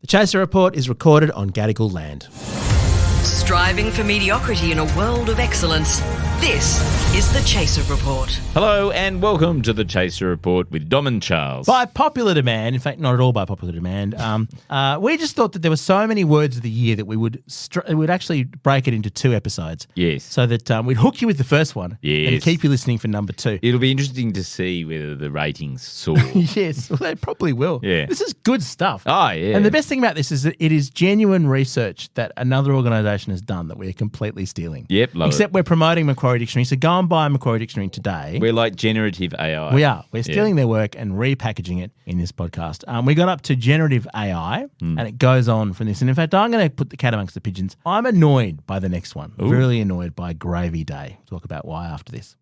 The Chaser Report is recorded on Gadigal land. Striving for mediocrity in a world of excellence. This is the Chaser Report. Hello and welcome to the Chaser Report with Dom and Charles. By popular demand, in fact, not at all by popular demand, we just thought that there were so many words of the year that we would actually break it into 2 episodes. Yes. So that we'd hook you with the first one and keep you listening for number 2. It'll be interesting to see whether the ratings soar. Yes, well, they probably will. Yeah. This is good stuff. Oh, yeah. And the best thing about this is that it is genuine research that another organisation has done that we're completely stealing. Yep, love Except it. we're promoting Macquarie Dictionary. So go and buy Macquarie Dictionary today. We're like generative AI. We are. We're stealing their work and repackaging it in this podcast. We got up to generative AI and it goes on from this. And in fact, I'm going to put the cat amongst the pigeons. I'm annoyed by the next one. Ooh. Really annoyed by Gravy Day. We'll talk about why after this.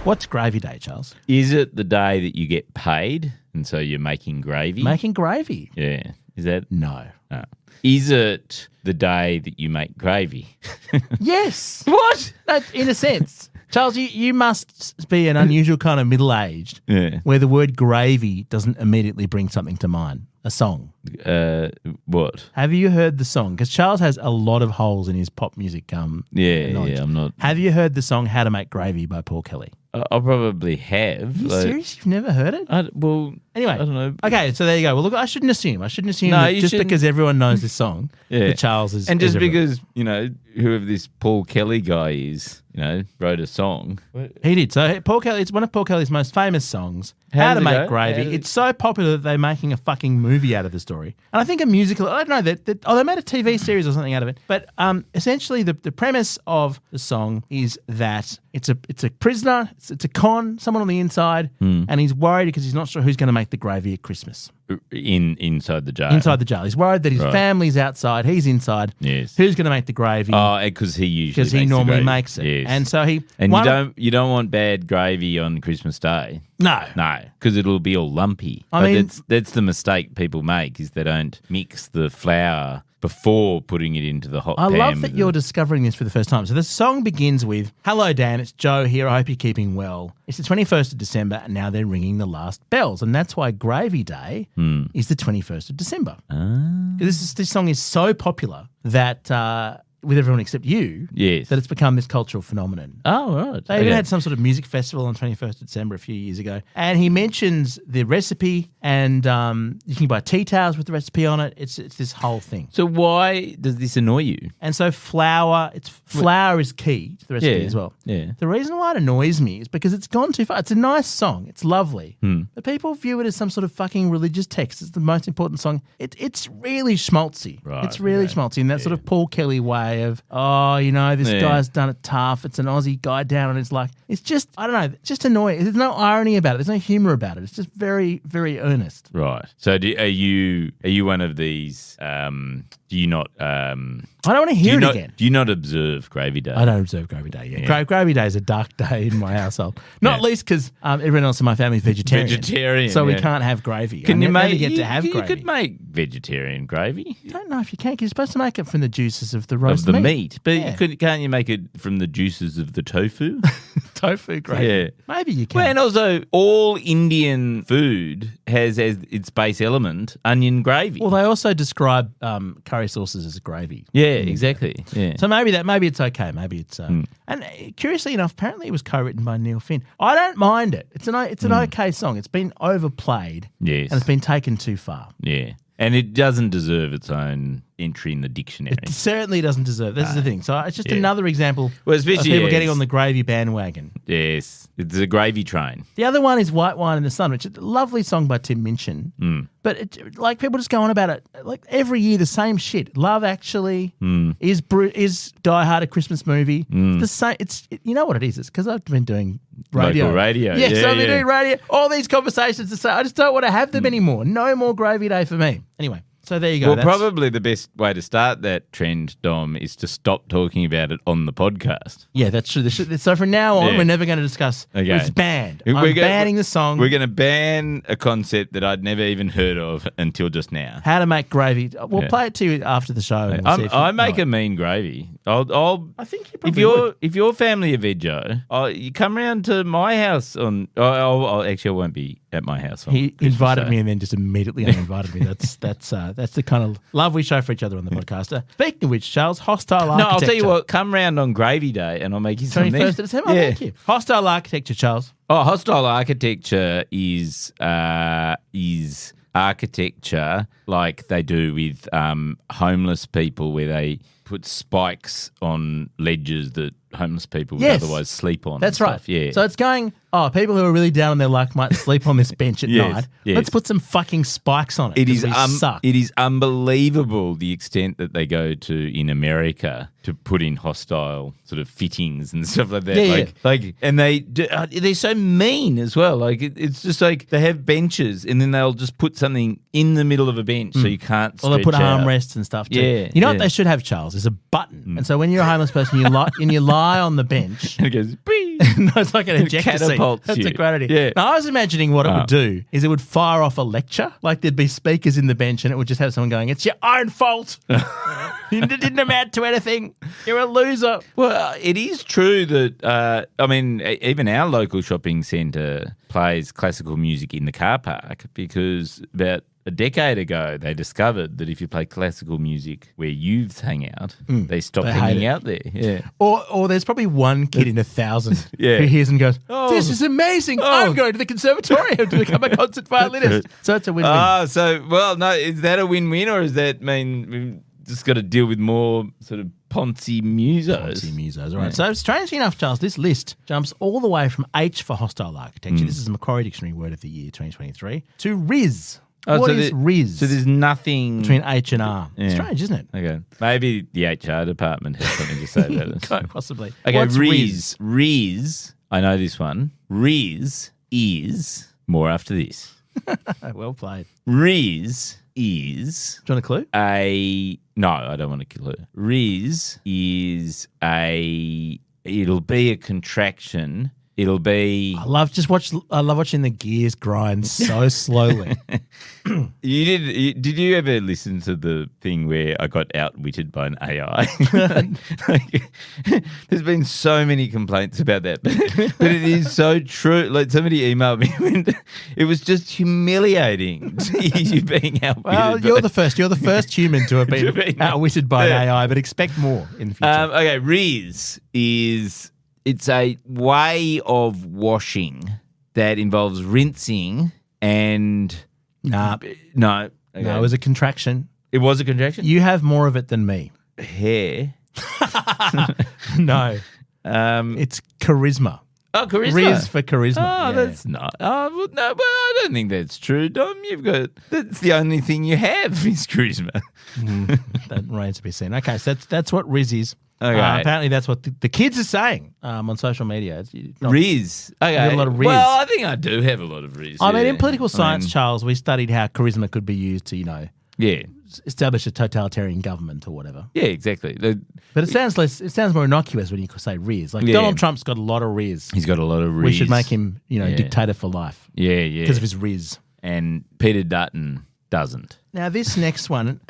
What's Gravy Day, Charles? Is it the day that you get paid and so you're making gravy? Making gravy? Yeah. Is that? No. No. Is it the day that you make gravy? Yes. What? No, in a sense. Charles, you must be an unusual kind of middle-aged where the word gravy doesn't immediately bring something to mind. A song. What? Have you heard the song? Because Charles has a lot of holes in his pop music knowledge. Yeah, I'm not. Have you heard the song How to Make Gravy by Paul Kelly? I probably have. Are you serious? You've never heard it? Anyway, I don't know. Okay, so there you go. Well, look, I shouldn't assume. No, that you just shouldn't. because everyone knows this song, that Charles is. And just everywhere. because, whoever this Paul Kelly guy is, wrote a song. He did. So Paul Kelly, it's one of Paul Kelly's most famous songs, How to does it Make go? Gravy. It's so popular that they're making a fucking movie out of the story. And I think a musical, I don't know, they made a TV series or something out of it. But essentially the premise of the song is that it's a prisoner, it's a con, someone on the inside, and he's worried because he's not sure who's going to make the gravy at Christmas. Inside the jail. Inside the jail. He's worried that his family's outside, he's inside. Yes. Who's going to make the gravy? Oh, because he normally makes it. Yes. And so he... And you don't want bad gravy on Christmas Day. No. No, because it'll be all lumpy. I mean... That's the mistake people make, is they don't mix the flour before putting it into the hot pan. I love that you're discovering this for the first time. So the song begins with, "Hello, Dan, it's Joe here. I hope you're keeping well. It's the 21st of December, and now they're ringing the last bells." And that's why Gravy Day is the 21st of December. This song is so popular that... with everyone except you, Yes. that it's become this cultural phenomenon. Oh, right. They even had some sort of music festival on 21st of December a few years ago. And he mentions the recipe and you can buy tea towels with the recipe on it. It's this whole thing. So why does this annoy you? And so flour is key to the recipe as well. Yeah. The reason why it annoys me is because it's gone too far. It's a nice song. It's lovely. But people view it as some sort of fucking religious text. It's the most important song. It's really schmaltzy. Right, it's really schmaltzy in that sort of Paul Kelly way of, this guy's done it tough. It's an Aussie guy down on his luck. It's just, I don't know, it's just annoying. There's no irony about it. There's no humour about it. It's just very, very earnest. Right. So are you one of these, do you not... I don't want to hear it again. Do you not observe Gravy Day? I don't observe Gravy Day, yeah. Gravy Day is a dark day in my household. Not least because everyone else in my family is vegetarian. So we can't have gravy. Can you never get to have you gravy. could make vegetarian gravy. I don't know if you can. You're supposed to make it from the juices of the roast Of the meat. But Yeah. can't you make it from the juices of the tofu? Tofu gravy. Yeah. Maybe you can. Well, and also, all Indian food has as its base element onion gravy. Well, they also describe curry sauces as gravy. Yeah, exactly. Yeah. So maybe it's okay. Maybe it's and curiously enough, apparently it was co-written by Neil Finn. I don't mind it. It's an okay song. It's been overplayed. Yes. And it's been taken too far. Yeah. And it doesn't deserve its own entry in the dictionary. It certainly doesn't deserve. This is the thing. So it's just another example Well, of especially people getting on the gravy bandwagon. Yes. It's a gravy train. The other one is White Wine in the Sun, which is a lovely song by Tim Minchin. But people just go on about it like every year, the same shit. Love Actually is Die Hard a Christmas movie. The same. You know what it is? It's because I've been doing radio. Local radio. Yes, Yeah, I've been doing radio. All these conversations to say I just don't want to have them anymore. No more Gravy Day for me. Anyway. So there you go. Well, probably the best way to start that trend, Dom, is to stop talking about it on the podcast. Yeah, that's true. So from now on, we're never going to discuss. Okay. It's banned. I'm banning the song. We're going to ban a concept that I'd never even heard of until just now. How to make gravy. We'll play it to you after the show. And we'll see if I make a mean gravy. I think you probably would. If your family are veggie, you come round to my house on. Actually, I won't be at my house. He invited me and then just immediately uninvited me. That's the kind of love we show for each other on the podcast. Speaking of which, Charles, hostile architecture. No, I'll tell you what. Come round on Gravy Day and I'll make you something. 21st of December. Yeah. Thank you. Hostile architecture, Charles. Oh, hostile architecture is architecture like they do with homeless people, where they put spikes on ledges that homeless people would otherwise sleep on. That's and right. stuff. Yeah. So it's going, people who are really down on their luck might sleep on this bench at Yes, night. yes. Let's put some fucking spikes on it. It is 'cause we suck. it is unbelievable the extent that they go to in America to put in hostile sort of fittings and stuff like that. Yeah, like and they do, they're so mean as well. Like it's just like they have benches and then they'll just put something in the middle of a bench so you can't. Or they put stretch out. armrests and stuff too. Yeah, You know what yeah. they should have, Charles, is a button. And so when you're a homeless person, you lie on the bench. And it goes. "Bing." No, it's like an ejector seat. catapults That's a you. great idea. Yeah. Now, I was imagining what it would do is it would fire off a lecture. Like there'd be speakers in the bench and it would just have someone going, "It's your own fault. You didn't amount to anything. You're a loser." Well, it is true that, even our local shopping centre plays classical music in the car park because about a decade ago they discovered that if you play classical music where youths hang out, they stop They hate hanging it. out there. Yeah. Or there's probably one kid in 1,000 Yeah. who hears and goes, Oh. "This is amazing. Oh. I'm going to the conservatorium to become a concert violinist." So it's a win-win. Is that a win-win or does that mean we've just got to deal with more sort of Ponzi musos? Ponzi musos. All right. So strangely enough, Charles, this list jumps all the way from H for hostile architecture. This is a Macquarie Dictionary word of the year 2023 to Riz. What is Riz? So there's nothing between H and R. Yeah. Strange, isn't it? Okay. Maybe the HR department has something to say about it. Quite possibly. Okay, What's Riz. Riz. I know this one. Riz is more after this. Well played. Riz is Do you want a clue? no, I don't want to kill her. Riz is it'll be a contraction. It'll be I love watching the gears grind so slowly. Did you ever listen to the thing where I got outwitted by an AI? There's been so many complaints about that, but it is so true. Like somebody emailed me, and it was just humiliating to you being outwitted. Well, you're the first human to have been outwitted by an AI, but expect more in the future. Okay, Riz is it's a way of washing that involves rinsing and No, okay. it was a contraction. It was a contraction. You have more of it than me. Hair. No, it's charisma. Oh, charisma. Riz for charisma. Oh, Yeah. that's not. Oh, well, no, but I don't think that's true, Dom. That's the only thing you have is charisma. That remains to be seen. Okay, so that's what Riz is. Okay. Apparently, that's what the kids are saying on social media. It's not- Riz. Okay. You have a lot of Riz. Well, I think I do have a lot of Riz. I mean, yeah. in political science, I mean, Charles, we studied how charisma could be used to, yeah. establish a totalitarian government or whatever. Yeah, exactly. But it sounds more innocuous when you say Riz. Like Yeah. Donald Trump's got a lot of Riz. He's got a lot of Riz. We should make him, Yeah. dictator for life Yeah, yeah. because of his Riz. And Peter Dutton doesn't. Now, this next one,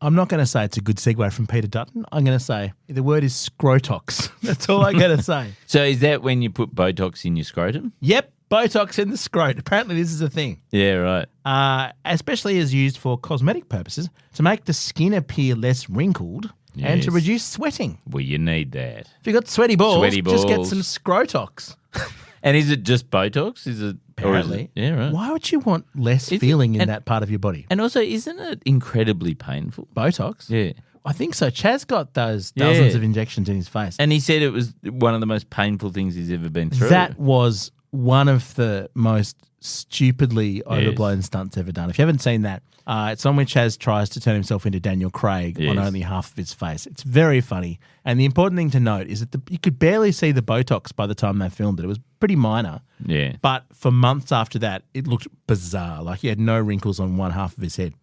I'm not going to say it's a good segue from Peter Dutton. I'm going to say the word is scrotox. That's all I'm going to say. So is that when you put Botox in your scrotum? Yep, Botox in the scrot. Apparently, this is a thing. Yeah, right. Especially is used for cosmetic purposes to make the skin appear less wrinkled and to Yes. reduce sweating. Well, you need that. If you've got sweaty balls, Sweaty just get balls. some scrotox. And is it just Botox? Is it? Apparently. Yeah, right. Why would you want less Is it- feeling in and- that part of your body? And also, isn't it incredibly painful? Botox? Yeah. I think so. Chaz got those dozens of injections in his face. And he said it was one of the most painful things he's ever been through. That was one of the most stupidly overblown stunts ever done. If you haven't seen that, it's on where Chaz tries to turn himself into Daniel Craig on Yes. only half of his face. It's very funny. And the important thing to note is that you could barely see the Botox by the time they filmed it. It was pretty minor. Yeah. But for months after that, it looked bizarre. Like he had no wrinkles on one half of his head.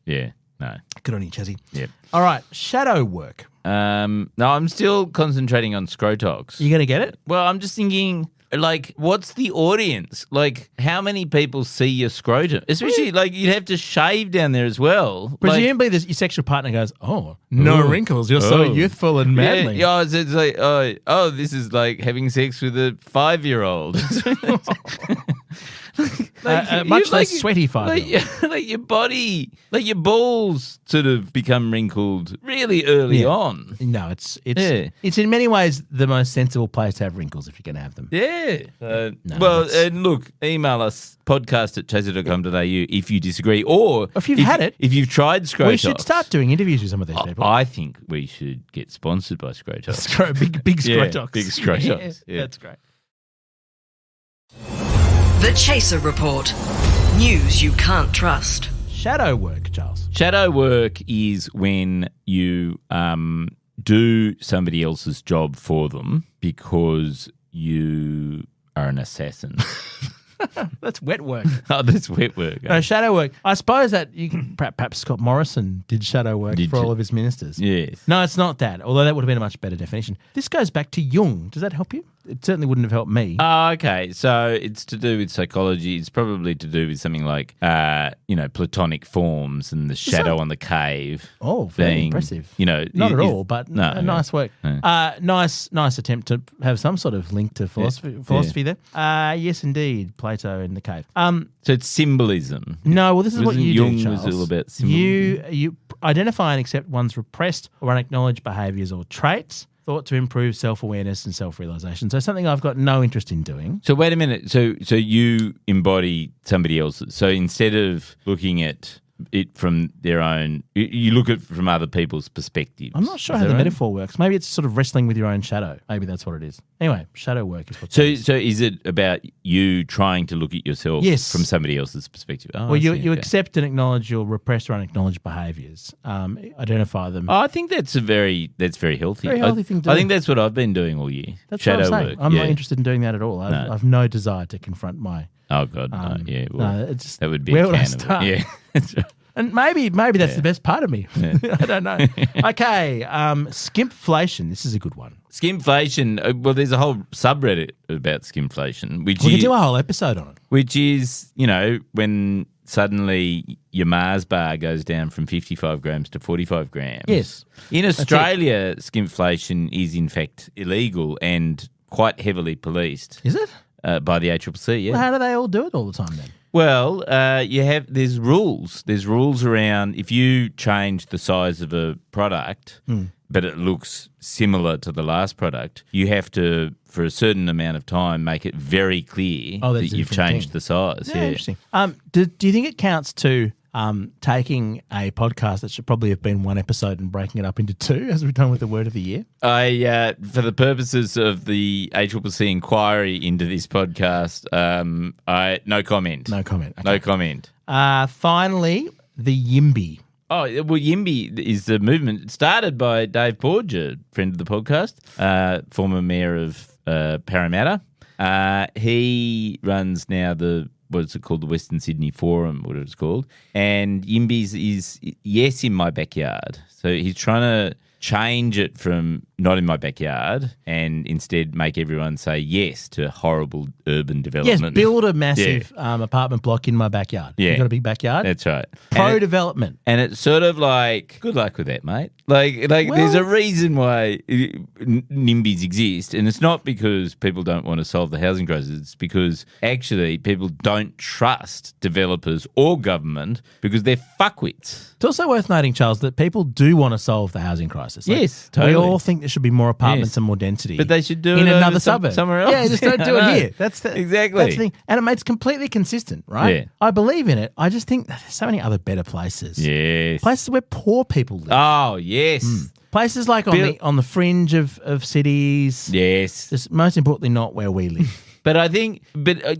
Yeah. No. Good on you, Chazzy. Yep. All right, shadow work. No, I'm still concentrating on scrotox. You going to get it? Well, I'm just thinking, like, what's the audience? Like, how many people see your scrotum? Especially, like, you'd have to shave down there as well. Presumably, your sexual partner goes, "Oh, no wrinkles. You're so youthful and manly." Yeah, it's like, this is like having sex with a 5-year-old. Much less sweaty 5-year-old. Like your body, like your balls sort of become wrinkled really early on. No, it's in many ways the most sensible place to have wrinkles if you're going to have them. Yeah. And look, email us podcast@chaser.com.au if you disagree, or if you've had it. If you've tried Scrotox. We should start doing interviews with some of these people. I think we should get sponsored by Scrotox. Big Scrotox. Big Scrotox. Yeah. That's great. The Chaser Report. News you can't trust. Shadow work, Charles. Shadow work is when you do somebody else's job for them because you are an assassin. That's wet work. Oh, that's wet work. No, shadow work. I suppose that you can, perhaps Scott Morrison did shadow work for all of his ministers. Yes. No, it's not that, although that would have been a much better definition. This goes back to Jung. Does that help you? It certainly wouldn't have helped me. Oh, okay. So it's to do with psychology. It's probably to do with something like, platonic forms and the shadow on the cave. Oh, very impressive. Not at all, but nice work. No. Nice attempt to have some sort of link to philosophy there. Yes, indeed, Plato in the cave. So it's symbolism. No, well, this is what you Jung do, Charles. was all about symbolism. You identify and accept one's repressed or unacknowledged behaviours or traits, thought to improve self-awareness and self-realisation. So something I've got no interest in doing. So wait a minute. So you embody somebody else's. So instead of looking at it from their own, you look at it from other people's perspectives. I'm not sure how the metaphor works. Maybe it's sort of wrestling with your own shadow. Maybe that's what it is. Anyway, shadow work is what. So is it about you trying to look at yourself from somebody else's perspective? Oh, well, you accept and acknowledge your repressed or unacknowledged behaviours. Identify them. Oh, I think that's very healthy. Very healthy thing to do. I think that's what I've been doing all year. That's shadow what I'm saying. work. I'm not interested in doing that at all. I've no desire to confront my. Oh God, no. Yeah. Well, it's just, that would be where a would I can of start? it. Yeah. That's right. And maybe that's the best part of me. Yeah. I don't know. Okay, skimpflation. This is a good one. Skimflation. Well, there's a whole subreddit about skimflation, We could do a whole episode on it. Which is, when suddenly your Mars bar goes down from 55 grams to 45 grams. Yes. In Australia, skimflation is in fact illegal and quite heavily policed. Is it? By the ACCC, yeah. Well, how do they all do it all the time then? Well, there's rules. There's rules around if you change the size of a product, but it looks similar to the last product, you have to, for a certain amount of time, make it very clear that you've changed the size. Yeah, interesting. Do you think it counts to taking a podcast that should probably have been one episode and breaking it up into two, as we've done with the Word of the Year? For the purposes of the ACCC inquiry into this podcast, no comment. No comment. Okay. No comment. Finally, the Yimby. Oh, well, Yimby is the movement. It started by Dave Porge, a friend of the podcast, former mayor of Parramatta. He runs now what's it called? The Western Sydney Forum, whatever it's called. And Yimby's is yes in my backyard. So he's trying to change it from not in my backyard and instead make everyone say yes to horrible urban development. Yes, build a massive apartment block in my backyard. Yeah. You've got a big backyard? That's right. Pro-development. And it's sort of like, good luck with that, mate. Like there's a reason why NIMBYs exist, and it's not because people don't want to solve the housing crisis. It's because actually people don't trust developers or government because they're fuckwits. It's also worth noting, Charles, that people do want to solve the housing crisis. Yes, totally. We all think there should be more apartments and more density. But they should do in it another suburb. somewhere else. Yeah, just don't do it here. Exactly. That's the thing. And it's completely consistent, right? Yeah. I believe in it. I just think that there's so many other better places. Yes. Places where poor people live. Oh, yes. Places like on the fringe of cities. Yes. Just most importantly, not where we live. But I think,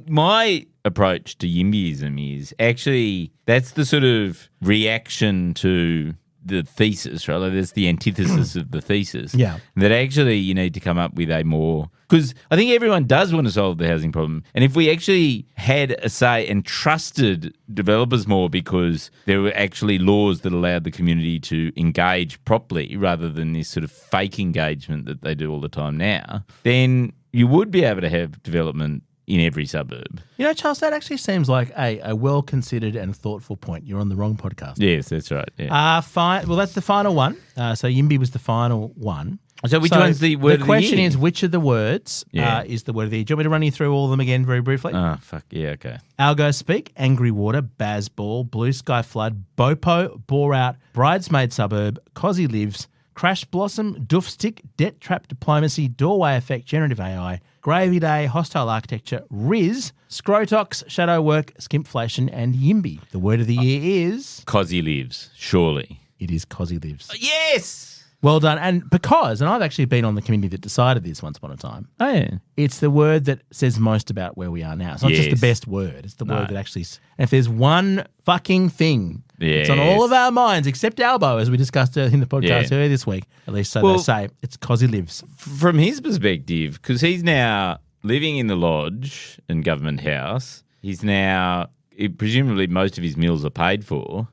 my approach to YIMBYism is actually that's the sort of reaction to the thesis, right? Like there's the antithesis of the thesis. Yeah. That actually you need to come up with a more, because I think everyone does want to solve the housing problem. And if we actually had a say and trusted developers more because there were actually laws that allowed the community to engage properly rather than this sort of fake engagement that they do all the time now, then you would be able to have development in every suburb. You know, Charles, that actually seems like a well-considered and thoughtful point. You're on the wrong podcast. Yes, that's right. Yeah. Fine. Well, that's the final one. So Yimby was the final one. So which one's the word of the year? The question is, which of the words is the word of the year? Do you want me to run you through all of them again very briefly? Oh, fuck. Yeah, okay. Algo Speak, Angry Water, Bazball, Blue Sky Flood, Bopo, Bore Out, Bridesmaid Suburb, Cozzy Lives, Crash Blossom, Doof Stick, Debt Trap Diplomacy, Doorway Effect, Generative AI, Gravy Day, Hostile Architecture, Riz, Scrotox, Shadow Work, Skimpflation, and Yimby. The word of the year is... Cozzy Lives, surely. It is Cozzy Lives. Yes! Well done. And because, and I've actually been on the committee that decided this once upon a time, Oh, yeah. it's the word that says most about where we are now. It's not just the Yes. best word. It's the word that actually... And if there's one fucking thing it's on Yes. all of our minds, except Albo, as we discussed in the podcast Yeah. earlier this week, at least so Well- they say, it's Cozzy Lives. From his perspective, because he's now living in the lodge and government house, he's now, presumably most of his meals are paid for.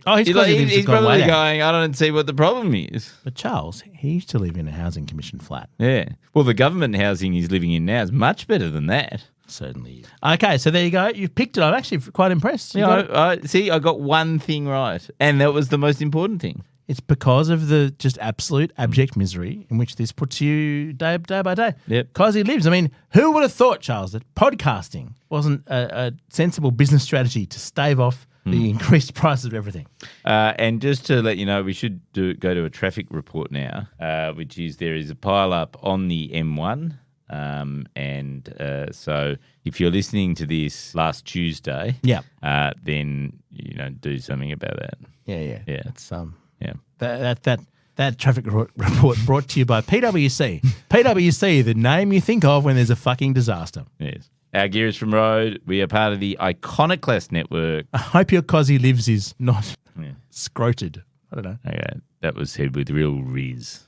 Oh, his Cozzy Lives has He's gone way probably down. going, I don't see what the problem is. But Charles, he used to live in a housing commission flat. Yeah. Well, the government housing he's living in now is much better than that. Certainly. Okay, so there you go. You've picked it. I'm actually quite impressed. You Yeah, got it. see, I got one thing right, and that was the most important thing. It's because of the just absolute abject misery in which this puts you day by day. Yep. Cozzy Lives. I mean, who would have thought, Charles, that podcasting wasn't a sensible business strategy to stave off the increased prices of everything? And just to let you know, we should go to a traffic report now, which is there is a pile up on the M1. So if you're listening to this last Tuesday, Yeah. then do something about that. Yeah. Yeah. It's Yeah. that traffic report brought to you by PwC. PwC, the name you think of when there's a fucking disaster. Yes. Our Gear is from Road. We are part of the Iconoclast network. I hope your Cozzy Lives is not Yeah. scroted. I don't know. Okay, that was said with real riz.